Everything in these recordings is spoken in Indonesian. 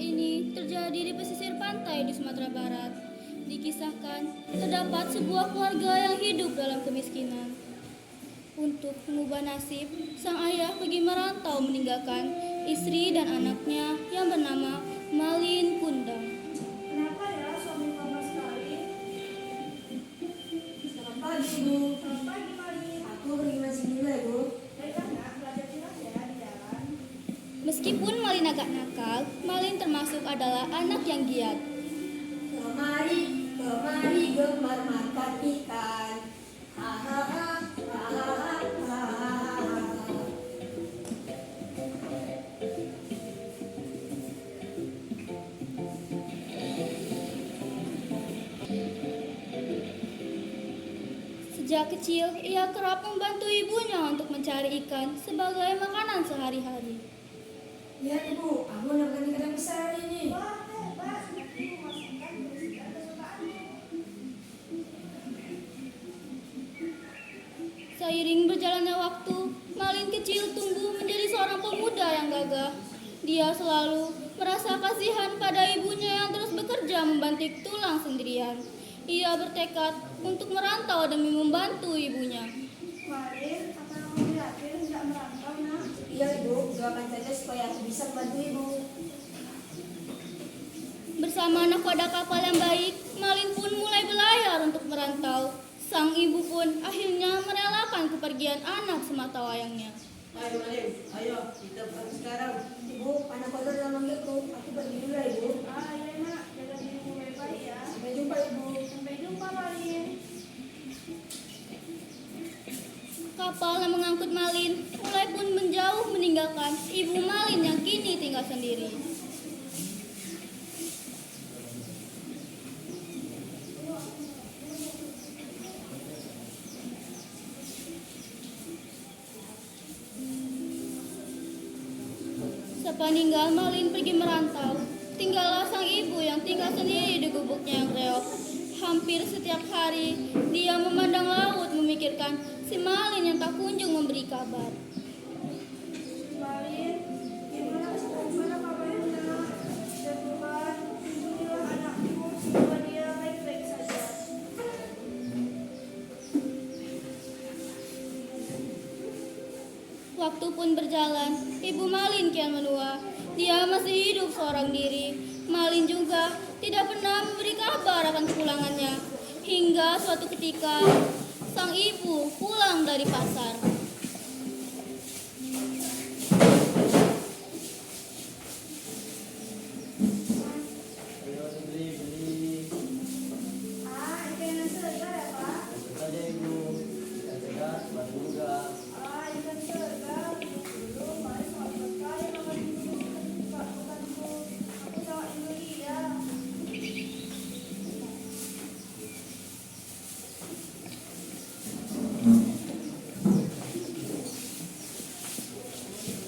ini terjadi di pesisir pantai di Sumatera Barat. Dikisahkan, terdapat sebuah keluarga yang hidup dalam kemiskinan. Untuk mengubah nasib, sang ayah pergi merantau meninggalkan istri dan anaknya yang bernama Malin Kundang. Kenapa ya suami lama sekali? Selamat pagi, Bu. Selamat pagi, Mari. Aku pergi masih dulu ya, Bu. Baiklah, Nak. Belajar silat ya di jalan. Meskipun Malin agak nakal, Malin termasuk adalah anak yang giat. Kemari gemar makan ikan. Hahaha, hahaha. Sejak kecil, ia kerap membantu ibunya untuk mencari ikan sebagai makanan sehari-hari. Lihat, Ibu, aku mendapatkan ikan yang besar ini. Wah, hebat. Ibu masakan kesukaan kesukaanmu. Seiring berjalannya waktu, Malin kecil tumbuh menjadi seorang pemuda yang gagah. Dia selalu merasa kasihan pada ibunya yang terus bekerja membanting tulang sendirian. Ia bertekad untuk merantau demi membantu ibunya. Mari, apa kamu yakin tidak merantau, Nak? Iya, Ibu, doakan saja supaya aku bisa membantu Ibu. Bersama nahkoda kapal yang baik, Malin pun mulai berlayar untuk merantau. Sang ibu pun akhirnya merelakan kepergian anak semata wayangnya. Ayo Malin, ayo kita pergi sekarang. Ibu, anak kotor dalam manggilku. Aku pergi dulu ya, Ibu. Iya, Nak. Jaga dirimu baik-baik ya. Sampai jumpa, Ibu. Sampai jumpa, Mari. Kapal yang mengangkut Malin mulai pun menjauh meninggalkan ibu Malin yang kini tinggal sendiri. Sepeninggal Malin pergi merantau, tinggallah sang ibu yang tinggal sendiri di gubuknya yang reok. Hampir setiap hari, dia memandang laut memikirkan si Malin yang tak kunjung memberi kabar. Mari, gimana kabarnya, Nak? Ya Tuhan, lindungilah anakku semoga dia baik-baik saja. Waktu pun berjalan, ibu Malin kian menua. Dia masih hidup seorang diri. Malin juga tidak pernah memberi kabar akan kepulangannya. Hingga suatu ketika, sang ibu pulang dari pasar. Ayo beli. Ikan yang segar ya, Pak? Tentu saja Ibu. Ikan segar, batu juga. Ikan segar. Dulu, Mari selalu sekali makan dulu. Bukanku. Aku sama Indonesia.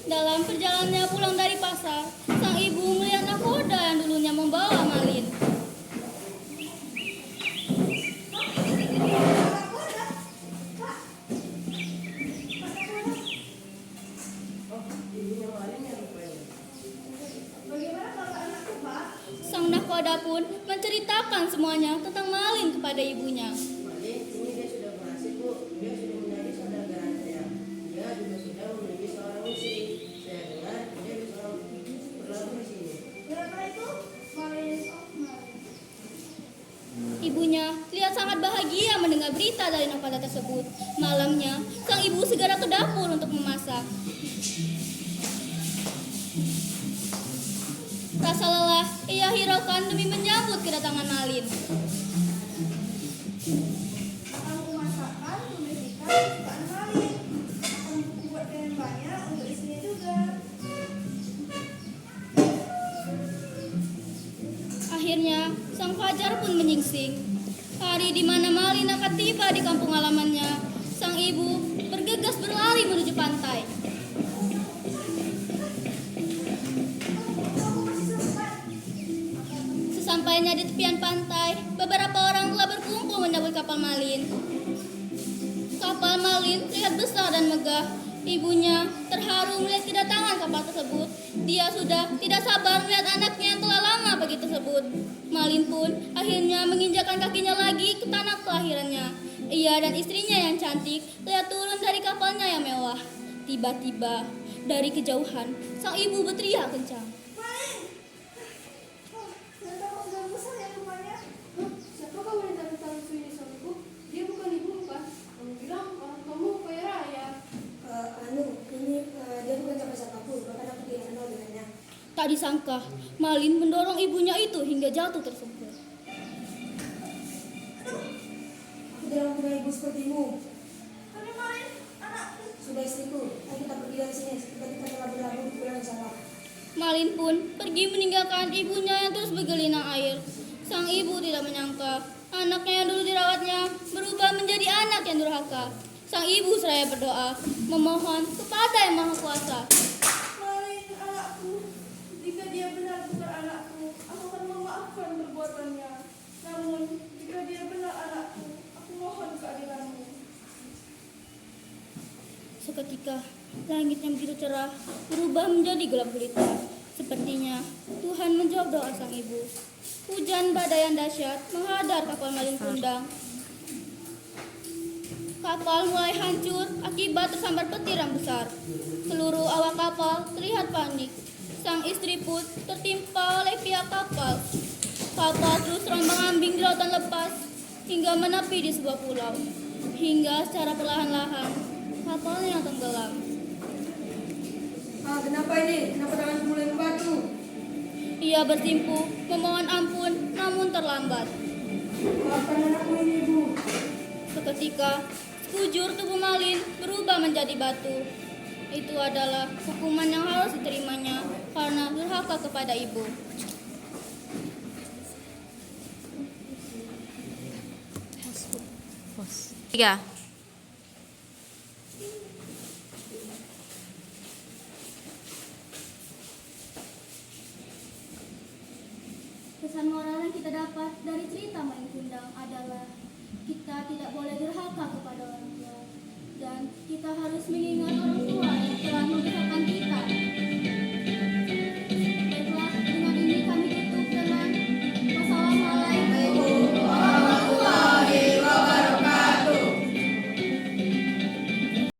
Dalam perjalanannya pulang dari pasar, sang ibu melihat nahkoda yang dulunya membawa Malin. Oh, ibunya Malin yang rupanya. Bagaimana kalau anakku, Pak? Sang nahkoda pun menceritakan semuanya tentang Malin kepada ibunya. Malin, ini dia sudah berhasil Bu. Dia sudah menjadi saudagar saya. Dia juga sudah memiliki seorang istri. Saya dengar dia bisa berlabuh di sini. Berapa itu? Mari. Ibunya terlihat sangat bahagia mendengar berita dari nahkoda tersebut. Malamnya, sang ibu segera ke dapur untuk memasak. Rasa lelah ia hiraukan demi menyambut kedatangan Malin. Akan kumasakkan tumis ikan kesukaan Mari. Akan kubuat dengan banyak untuk istrinya juga. Akhirnya, sang fajar pun menyingsing. Hari di mana Malin akan tiba di kampung halamannya, sang ibu bergegas berlari menuju pantai. Sesampainya di tepian pantai, beberapa orang telah berkumpul menyambut kapal Malin. Kapal Malin terlihat besar dan megah. Ibunya terharu melihat kedatangan kapal tersebut. Dia sudah tidak sabar melihat anaknya yang telah lama pergi tersebut. Malin pun akhirnya menginjakkan kakinya lagi ke tanah kelahirannya. Ia dan istrinya yang cantik lihat turun dari kapalnya yang mewah. Tiba-tiba dari kejauhan sang ibu berteriak kencang. Malin! Oh, ternyata kau sudah besar ya rupanya. Siapakah wanita besar itu ini suamiku? Dia bukan ibu kan? Kamu bilang orang kamu kaya raya. Dia bukan siapa-siapaku, bahkan aku tidak kenal dengannya. Tak disangka, Malin mendorong ibunya itu hingga jatuh tersungkur. Aku tidak mempunyai ibu sepertimu. Tapi Malin, anakku. Sudah istriku, ayo kita pergi dari sini. Kita telah berlabuh di bulan yang salah. Malin pun pergi meninggalkan ibunya yang terus bergelinang air. Sang ibu tidak menyangka anaknya yang dulu dirawatnya berubah menjadi anak yang durhaka. Sang ibu seraya berdoa, memohon kepada Yang Maha Kuasa. Malin, anakku. Jika dia benar bukan anakku, aku akan memaafkan perbuatannya. Namun, jika dia benar anakku, aku mohon keadilanmu. Seketika, langit yang begitu cerah berubah menjadi gelap gulita. Sepertinya Tuhan menjawab doa sang ibu. Hujan badai yang dahsyat menghadap kapal Malin Kundang. Kapal mulai hancur akibat tersambar petir yang besar. Seluruh awak kapal terlihat panik. Sang istri pun tertimpa oleh pihak kapal. Kapal terus terombang-ambing di lautan lepas hingga menepi di sebuah pulau. Hingga secara perlahan-lahan kapalnya tenggelam. Kenapa ini? Kenapa tanganku mulai membatu? Ia bersimpuh memohon ampun namun terlambat. Maafkan anakku ini, ibu. Seketika sekujur tubuh Malin berubah menjadi batu. Itu adalah hukuman yang harus diterimanya karena durhaka kepada ibu. Tiga. Pesan moral yang kita dapat dari cerita Malin Kundang adalah kita tidak boleh durhaka kepada orang tua dan kita harus mengingat orang tua yang telah membesarkan kita